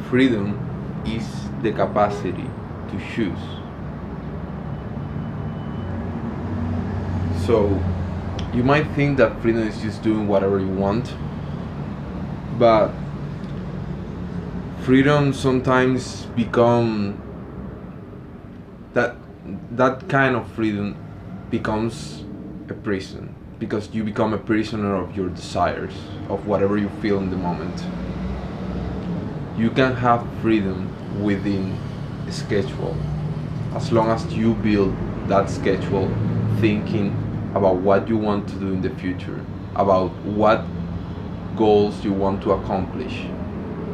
freedom is the capacity to choose. So you might think that freedom is just doing whatever you want, but freedom sometimes become that kind of freedom becomes a prison, because you become a prisoner of your desires, of whatever you feel in the moment. You can have freedom within a schedule, as long as you build that schedule thinking about what you want to do in the future, about what goals you want to accomplish.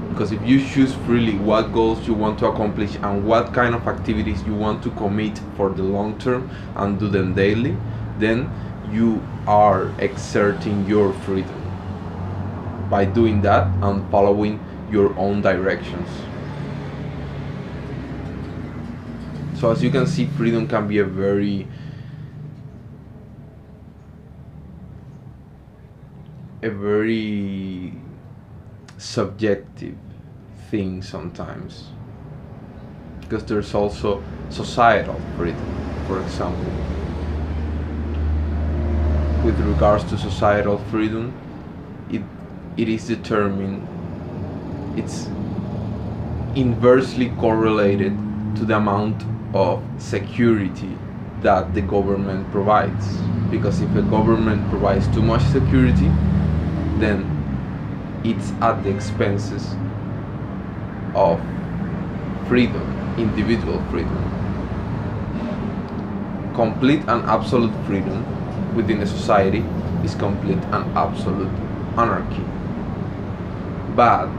Because if you choose freely what goals you want to accomplish and what kind of activities you want to commit for the long term and do them daily, then you are exerting your freedom by doing that and following your own directions. So as you can see, freedom can be a very subjective thing sometimes, because there's also societal freedom. For example, with regards to societal freedom, it is determined, it's inversely correlated to the amount of security that the government provides. Because if a government provides too much security, then it's at the expenses of freedom, individual freedom. Complete and absolute freedom within a society is complete and absolute anarchy. But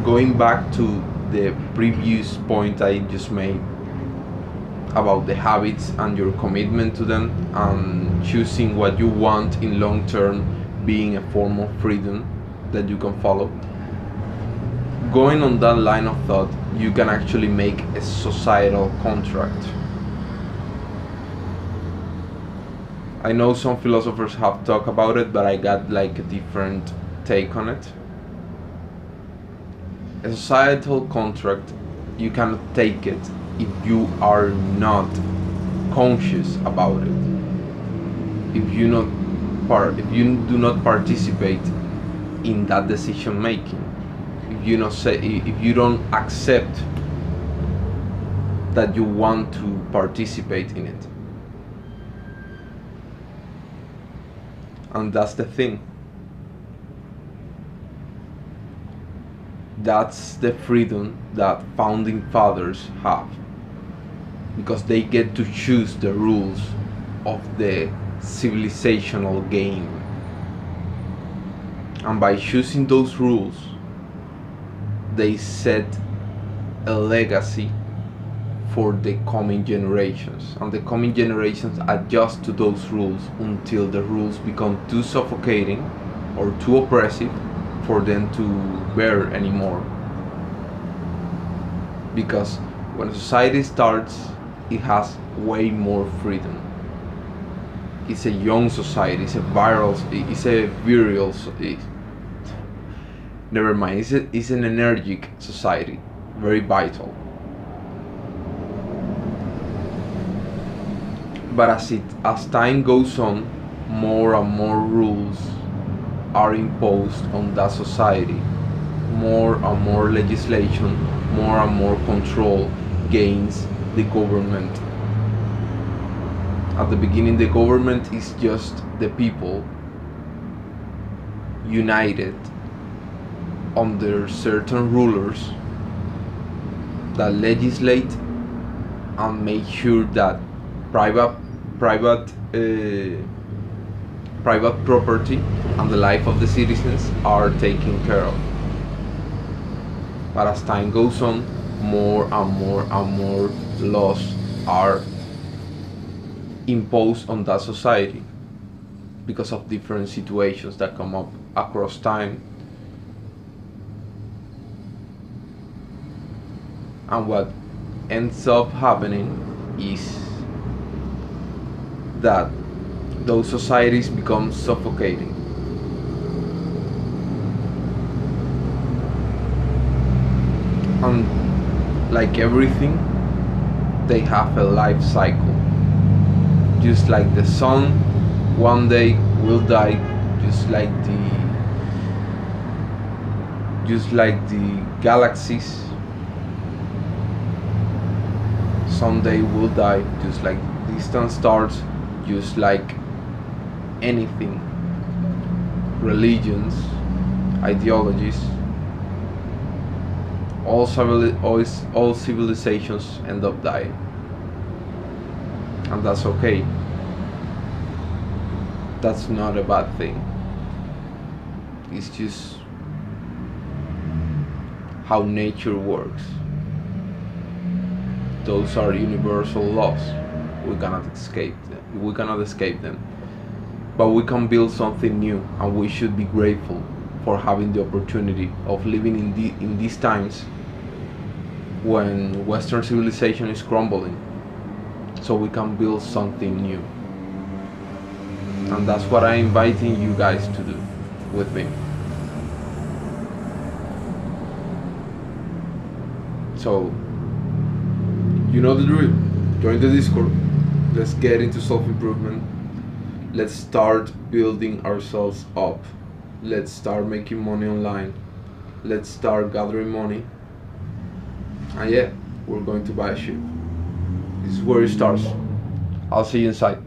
going back to the previous point I just made about the habits and your commitment to them and choosing what you want in long term being a form of freedom that you can follow, going on that line of thought, you can actually make a societal contract. I know some philosophers have talked about it, but I got like a different take on it. A societal contract, you cannot take it if you are not conscious about it. If you do not participate in that decision making, if you don't accept that you want to participate in it. And that's the thing. That's the freedom that founding fathers have, because they get to choose the rules of the civilizational game. And by choosing those rules, they set a legacy for the coming generations, and the coming generations adjust to those rules until the rules become too suffocating or too oppressive for them to bear anymore. Because when a society starts, it has way more freedom. It's a young society, it's a virile, never mind, it's an energetic society, very vital. But as time goes on, more and more rules are imposed on that society. More and more legislation, more and more control gains the government. At the beginning, the government is just the people united under certain rulers that legislate and make sure that private property and the life of the citizens are taken care of. But as time goes on, more and more and more laws are imposed on that society because of different situations that come up across time. And what ends up happening is that those societies become suffocating. And like everything, they have a life cycle. Just like the sun, one day will die, just like the galaxies someday will die, just like distant stars, just like anything. Religions, ideologies, all civilizations end up dying, and that's okay. That's not a bad thing. It's just how nature works. Those are universal laws. We cannot escape them. But we can build something new, and we should be grateful for having the opportunity of living in these times when Western civilization is crumbling, so we can build something new. And that's what I'm inviting you guys to do with me. So, you know the drill. Join the Discord. Let's get into self-improvement. Let's start building ourselves up. Let's start making money online. Let's start gathering money. And yeah, we're going to buy a ship. This is where it starts. I'll see you inside.